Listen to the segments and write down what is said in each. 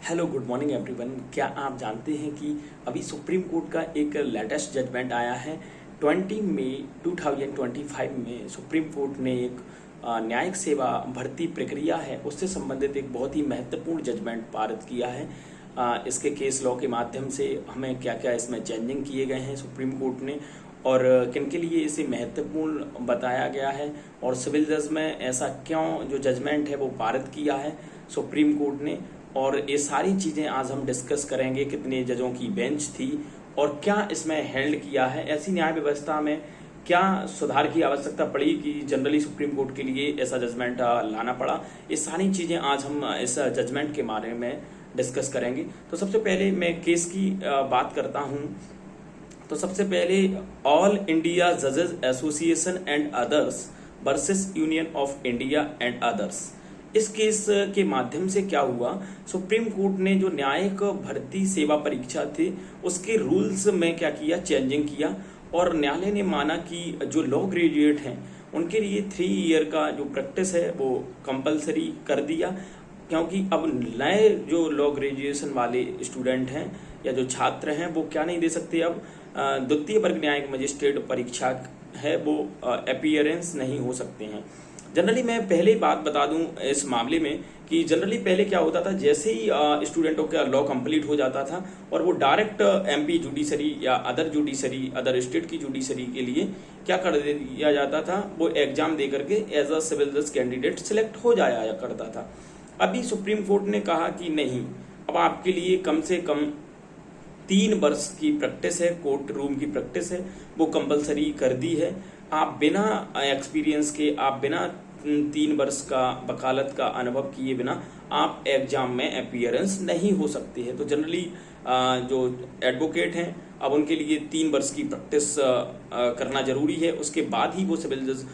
Hello good morning everyone. क्या आप जानते हैं कि अभी सुप्रीम कोर्ट का एक लेटेस्ट जजमेंट आया है। 20 मई 2025 में सुप्रीम कोर्ट ने एक न्यायिक सेवा भर्ती प्रक्रिया है उससे संबंधित एक बहुत ही महत्वपूर्ण जजमेंट पारित किया है। इसके केस लॉ के माध्यम से हमें क्या क्या इसमें चेंजिंग किए गए हैं सुप्रीम कोर्ट ने और किन के लिए इसे महत्वपूर्ण बताया गया है और सिविल जज में ऐसा क्यों जो जजमेंट है वो पारित किया है सुप्रीम कोर्ट ने, और ये सारी चीज़ें आज हम डिस्कस करेंगे। कितने जजों की बेंच थी और क्या इसमें हेल्ड किया है, ऐसी न्याय व्यवस्था में क्या सुधार की आवश्यकता पड़ी कि जनरली सुप्रीम कोर्ट के लिए ऐसा जजमेंट लाना पड़ा। ये सारी चीज़ें आज हम इस जजमेंट के बारे में डिस्कस करेंगे। तो सबसे पहले मैं केस की बात करता हूँ। तो सबसे पहले ऑल इंडिया जजेस association and others versus union of India and others. इस केस के माध्यम से क्या हुआ, सुप्रीम कोर्ट ने जो न्यायिक भर्ती सेवा परीक्षा थी उसके रूल्स में क्या किया, चेंजिंग किया और न्यायालय ने माना कि जो लॉ ग्रेजुएट हैं उनके लिए 3 ईयर का जो प्रैक्टिस है वो कंपलसरी कर दिया, क्योंकि अब नए जो लॉ ग्रेजुएशन वाले स्टूडेंट हैं या जो छात्र हैं वो क्या नहीं दे सकते, अब द्वितीय वर्ग न्यायिक मजिस्ट्रेट परीक्षा है वो अपीयरेंस नहीं हो सकते हैं। जनरली मैं पहले बात बता दूं इस मामले में कि जनरली पहले क्या होता था, जैसे ही स्टूडेंटों का लॉ कंप्लीट हो जाता था और वो डायरेक्ट एमपी जुडिशरी या अदर स्टेट की जुडिशरी के लिए क्या कर दिया जाता था, वो एग्जाम दे करके एज अ सिविल जज कैंडिडेट सिलेक्ट हो जाया करता था। अभी सुप्रीम कोर्ट ने कहा कि नहीं, अब आपके लिए कम से कम 3 वर्ष की प्रैक्टिस है, कोर्ट रूम की प्रैक्टिस है वो कंपलसरी कर दी है। आप बिना एक्सपीरियंस के, आप बिना 3 वर्ष का वकालत का अनुभव किए बिना आप एग्जाम में अपीयरेंस नहीं हो सकते हैं। तो जनरली जो एडवोकेट हैं अब उनके लिए 3 वर्ष की प्रैक्टिस करना जरूरी है, उसके बाद ही वो सिविल जज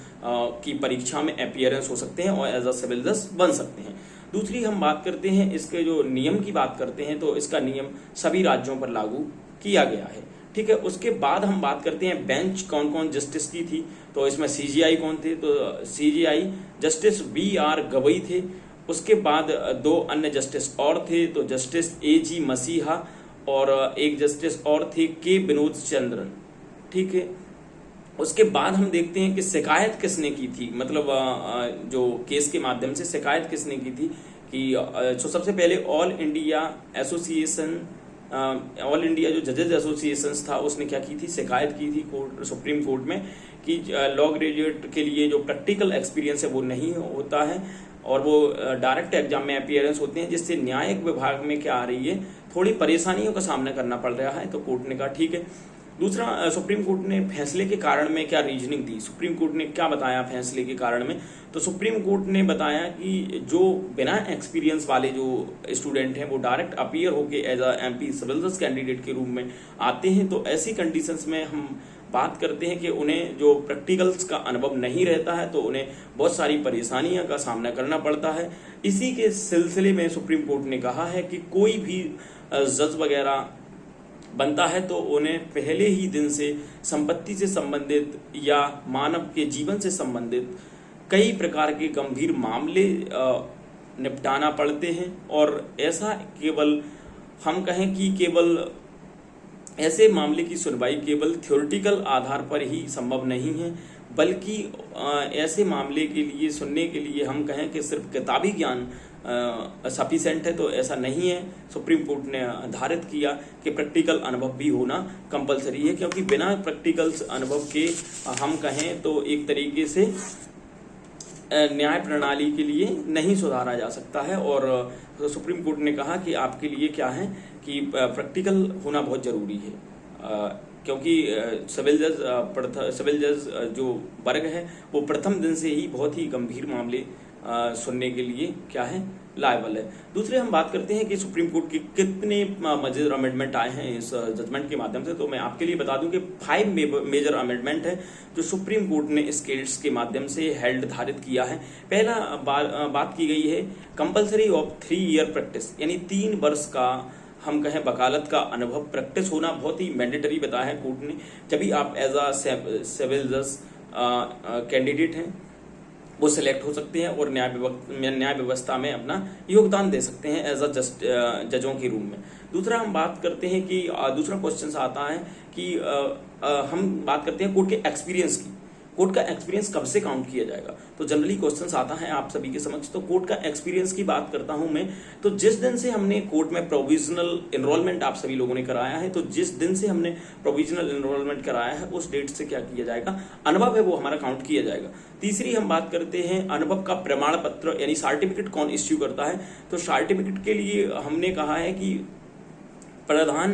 की परीक्षा में अपीयरेंस हो सकते हैं और एज अ सिविल जज बन सकते हैं। दूसरी हम बात करते हैं इसके जो नियम की बात करते हैं, तो इसका नियम सभी राज्यों पर लागू किया गया है, ठीक है। उसके बाद हम बात करते हैं बेंच कौन कौन जस्टिस की थी। तो इसमें सीजीआई कौन थे, तो सीजीआई जस्टिस BR गवई थे। उसके बाद 2 अन्य जस्टिस और थे, तो जस्टिस AG मसीहा और एक जस्टिस और थे के विनोद चंद्रन, ठीक है। उसके बाद हम देखते हैं कि शिकायत किसने की थी, मतलब जो केस के माध्यम से शिकायत किसने की थी कि सबसे पहले ऑल इंडिया जो जजेज एसोसिएशन था उसने क्या की थी, शिकायत की थी सुप्रीम कोर्ट में कि लॉ ग्रेजुएट के लिए जो प्रैक्टिकल एक्सपीरियंस है वो नहीं होता है और वो डायरेक्ट एग्जाम में अपीयरेंस होते हैं, जिससे न्यायिक विभाग में क्या आ रही है, थोड़ी परेशानियों का सामना करना पड़ रहा है। तो कोर्ट ने कहा ठीक है। दूसरा, सुप्रीम कोर्ट ने फैसले के कारण में क्या रीजनिंग दी, सुप्रीम कोर्ट ने क्या बताया फैसले के कारण में। तो सुप्रीम कोर्ट ने बताया कि जो बिना एक्सपीरियंस वाले जो स्टूडेंट हैं वो डायरेक्ट अपीयर होके एज अ MP सिविल जज कैंडिडेट के रूप में आते हैं, तो ऐसी कंडीशंस में हम बात करते हैं कि उन्हें जो प्रैक्टिकल्स का अनुभव नहीं रहता है तो उन्हें बहुत सारी परेशानियों का सामना करना पड़ता है। इसी के सिलसिले में सुप्रीम कोर्ट ने कहा है कि कोई भी जज वगैरह बनता है तो उन्हें पहले ही दिन से संपत्ति से संबंधित या मानव के जीवन से संबंधित कई प्रकार के गंभीर मामले निपटाना पड़ते हैं, और ऐसा केवल हम कहें कि केवल ऐसे मामले की सुनवाई केवल थ्योरेटिकल आधार पर ही संभव नहीं है, बल्कि ऐसे मामले के लिए सुनने के लिए हम कहें कि सिर्फ किताबी ज्ञान सफिशिएंट है, तो ऐसा नहीं है। सुप्रीम कोर्ट ने निर्धारित किया कि प्रैक्टिकल अनुभव भी होना कंपलसरी है, क्योंकि बिना प्रैक्टिकल अनुभव के हम कहें तो एक तरीके से न्याय प्रणाली के लिए नहीं सुधारा जा सकता है। और सुप्रीम कोर्ट ने कहा कि आपके लिए क्या है कि प्रैक्टिकल होना बहुत जरूरी है, क्योंकि सिविल जज जो वर्ग है वो प्रथम दिन से ही बहुत ही गंभीर मामले सुनने के लिए क्या है, लायबल है। दूसरे हम बात करते हैं कि सुप्रीम कोर्ट के कितने मेजर अमेंडमेंट आए हैं इस जजमेंट के माध्यम से। तो मैं आपके लिए बता दूं कि 5 मेजर अमेंडमेंट है जो सुप्रीम कोर्ट ने इस केस के माध्यम से हेल्ड धारित किया है। पहला बात की गई है कंपलसरी ऑफ 3 ईयर प्रैक्टिस, यानी 3 वर्ष का हम कहें वकालत का अनुभव, प्रैक्टिस होना बहुत ही मैंडेटरी बताया है कोर्ट ने, जब भी आप एज अ सिविल जज कैंडिडेट हैं वो सिलेक्ट हो सकते हैं और न्याय व्यवस्था में अपना योगदान दे सकते हैं एज अ जजों के रूम में। दूसरा हम बात करते हैं कि दूसरा क्वेश्चन आता है कि हम बात करते हैं कोर्ट के एक्सपीरियंस की। कोर्ट का एक्सपीरियंस कब से काउंट किया जाएगा? तो जनरली क्वेश्चंस आता है आप सभी के समक्ष। तो कोर्ट का एक्सपीरियंस की बात करता हूं मैं, तो जिस दिन से हमने कोर्ट में प्रोविजनल एनरोलमेंट आप सभी लोगों ने कराया है, तो जिस दिन से हमने प्रोविजनल एनरोलमेंट कराया है उस डेट से क्या किया जाएगा, अनुभव है वो हमारा काउंट किया जाएगा। तीसरी हम बात करते हैं अनुभव का प्रमाण पत्र यानी सर्टिफिकेट कौन इश्यू करता है। तो सर्टिफिकेट के लिए हमने कहा है कि प्रधान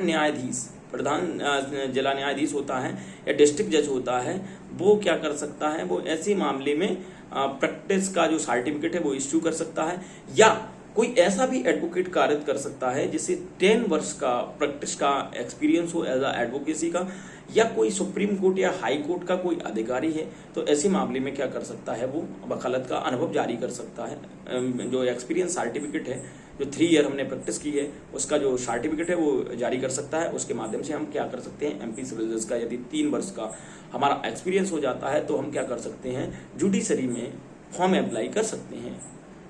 जिला न्यायाधीश होता है या डिस्ट्रिक्ट जज होता है, वो क्या कर सकता है, वो ऐसे मामले में प्रैक्टिस का जो सर्टिफिकेट है वो इश्यू कर सकता है, या कोई ऐसा भी एडवोकेट कार्य कर सकता है जिसे 10 वर्ष का प्रैक्टिस का एक्सपीरियंस हो एज एडवोकेसी का, या कोई सुप्रीम कोर्ट या हाई कोर्ट का कोई अधिकारी है, तो ऐसे मामले में क्या कर सकता है, वो वकालत का अनुभव जारी कर सकता है। जो एक्सपीरियंस सर्टिफिकेट है, जो 3 ईयर हमने प्रैक्टिस की है उसका जो सर्टिफिकेट है वो जारी कर सकता है। उसके माध्यम से हम क्या कर सकते हैं, एमपी सिविल जज का यदि 3 वर्ष का हमारा एक्सपीरियंस हो जाता है तो हम क्या कर सकते हैं, जुडिशरी में फॉर्म अप्लाई कर सकते हैं।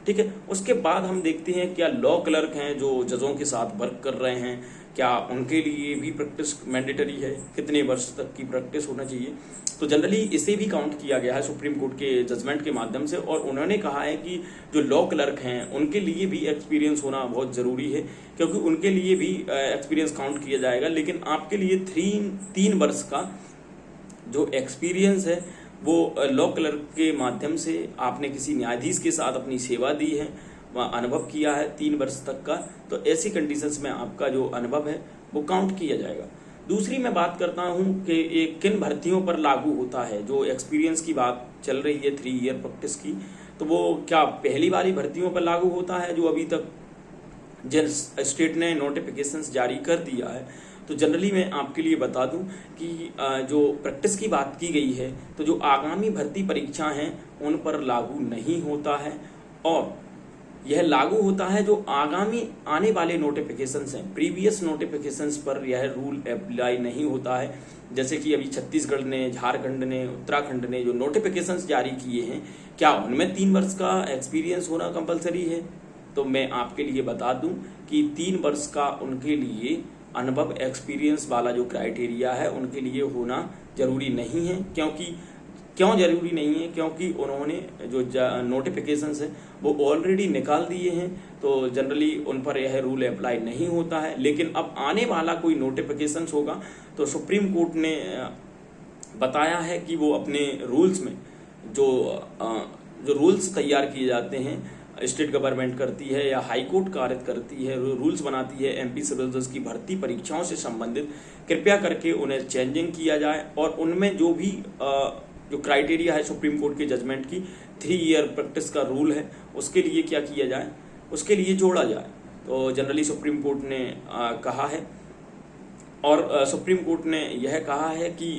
ठीक है। उसके बाद हम देखते हैं क्या लॉ क्लर्क हैं जो जजों के साथ वर्क कर रहे हैं, क्या उनके लिए भी प्रैक्टिस मैंडेटरी है, कितने वर्ष तक की प्रैक्टिस होना चाहिए। तो जनरली इसे भी काउंट किया गया है सुप्रीम कोर्ट के जजमेंट के माध्यम से, और उन्होंने कहा है कि जो लॉ क्लर्क हैं उनके लिए भी एक्सपीरियंस होना बहुत जरूरी है, क्योंकि उनके लिए भी एक्सपीरियंस काउंट किया जाएगा। लेकिन आपके लिए 3 वर्ष का जो एक्सपीरियंस है वो लॉ क्लर्क के माध्यम से आपने किसी न्यायाधीश के साथ अपनी सेवा दी है, अनुभव किया है 3 वर्ष तक का, तो ऐसी कंडीशंस में आपका जो अनुभव है वो काउंट किया जाएगा। दूसरी मैं बात करता हूं कि ये किन भर्तियों पर लागू होता है। जो एक्सपीरियंस की बात चल रही है 3 ईयर प्रैक्टिस की, तो वो क्या पहली वाली भर्तियों पर लागू होता है जो अभी तक जिन स्टेट ने नोटिफिकेशंस जारी कर दिया है। तो जनरली मैं आपके लिए बता दूं कि जो प्रैक्टिस की बात की गई है तो जो आगामी भर्ती परीक्षा हैं उन पर लागू नहीं होता है, और यह लागू होता है जो आगामी आने वाले नोटिफिकेशंस हैं, प्रीवियस नोटिफिकेशंस पर यह रूल अप्लाई नहीं होता है। जैसे कि अभी छत्तीसगढ़ ने, झारखंड ने, उत्तराखंड ने जो नोटिफिकेशंस जारी किए हैं, क्या उनमें 3 वर्ष का एक्सपीरियंस होना कंपलसरी है? तो मैं आपके लिए बता दूं कि 3 वर्ष का उनके लिए अनुभव एक्सपीरियंस वाला जो क्राइटेरिया है उनके लिए होना जरूरी नहीं है। क्यों जरूरी नहीं है? क्योंकि उन्होंने जो नोटिफिकेशंस है वो ऑलरेडी निकाल दिए हैं, तो जनरली उन पर यह रूल अप्लाई नहीं होता है। लेकिन अब आने वाला कोई नोटिफिकेशंस होगा तो सुप्रीम कोर्ट ने बताया है कि वो अपने रूल्स में जो रूल्स तैयार किए जाते हैं, स्टेट गवर्नमेंट करती है या हाई कोर्ट कार्य करती है, रूल्स बनाती है एमपी सिविल जज की भर्ती परीक्षाओं से संबंधित, कृपया करके उन्हें चेंजिंग किया जाए और उनमें जो भी जो क्राइटेरिया है सुप्रीम कोर्ट के जजमेंट की 3 ईयर प्रैक्टिस का रूल है उसके लिए क्या किया जाए, उसके लिए जोड़ा जाए। तो जनरली सुप्रीम कोर्ट ने कहा है, और सुप्रीम कोर्ट ने यह कहा है कि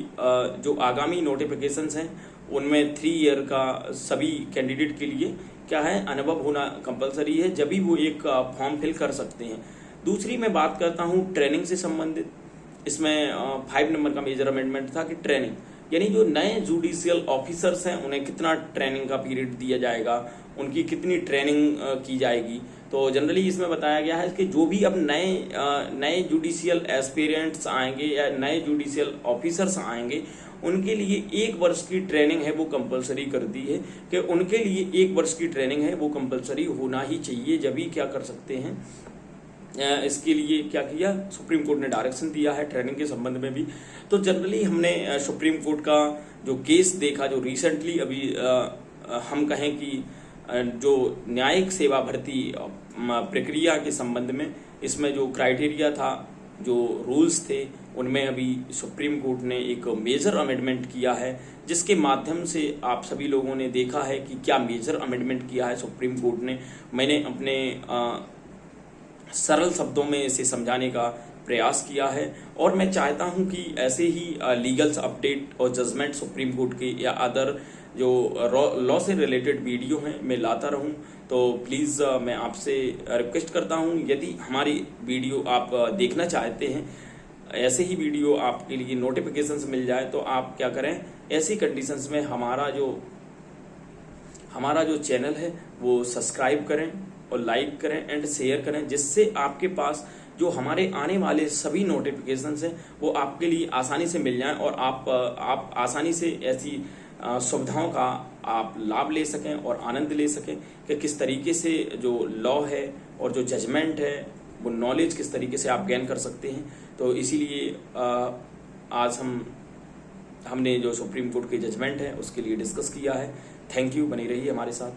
जो आगामी नोटिफिकेशंस हैं उनमें 3 ईयर का सभी कैंडिडेट के लिए क्या है, अनुभव होना कंपलसरी है, जब भी वो एक फॉर्म फिल कर सकते हैं। दूसरी मैं बात करता हूँ ट्रेनिंग से संबंधित। इसमें 5 नंबर का मेजर अमेंडमेंट था कि ट्रेनिंग, यानी जो नए जुडिशियल ऑफिसर्स हैं उन्हें कितना ट्रेनिंग का पीरियड दिया जाएगा, उनकी कितनी ट्रेनिंग की जाएगी। तो जनरली इसमें बताया गया है कि जो भी अब नए जुडिशियल एस्पिरेंट्स आएंगे या नए जुडिशियल ऑफिसर्स आएंगे उनके लिए 1 वर्ष की ट्रेनिंग है वो कंपलसरी कर दी है, कि उनके लिए 1 वर्ष की ट्रेनिंग है वो कंपलसरी होना ही चाहिए, जब भी क्या कर सकते हैं। इसके लिए क्या किया, सुप्रीम कोर्ट ने डायरेक्शन दिया है ट्रेनिंग के संबंध में भी। तो जनरली हमने सुप्रीम कोर्ट का जो केस देखा, जो रिसेंटली अभी हम कहें कि जो न्यायिक सेवा भर्ती प्रक्रिया के संबंध में, इसमें जो क्राइटेरिया था, जो रूल्स थे, उनमें अभी सुप्रीम कोर्ट ने एक मेजर अमेंडमेंट किया है, जिसके माध्यम से आप सभी लोगों ने देखा है कि क्या मेजर अमेंडमेंट किया है सुप्रीम कोर्ट ने। मैंने अपने सरल शब्दों में इसे समझाने का प्रयास किया है, और मैं चाहता हूं कि ऐसे ही लीगल्स अपडेट और जजमेंट सुप्रीम कोर्ट के या अदर जो लॉ से रिलेटेड वीडियो हैं मैं लाता रहूं। तो प्लीज़ मैं आपसे रिक्वेस्ट करता हूं, यदि हमारी वीडियो आप देखना चाहते हैं, ऐसे ही वीडियो आपके लिए नोटिफिकेशंस मिल जाए, तो आप क्या करें, ऐसी कंडीशंस में हमारा जो चैनल है वो सब्सक्राइब करें और लाइक करें एंड शेयर करें, जिससे आपके पास जो हमारे आने वाले सभी नोटिफिकेशंस हैं वो आपके लिए आसानी से मिल जाएं और आप आसानी से ऐसी सुविधाओं का आप लाभ ले सकें और आनंद ले सकें कि किस तरीके से जो लॉ है और जो जजमेंट है वो नॉलेज किस तरीके से आप गेन कर सकते हैं। तो इसीलिए आज हमने जो सुप्रीम कोर्ट के जजमेंट है उसके लिए डिस्कस किया है। थैंक यू, बनी रहिए हमारे साथ।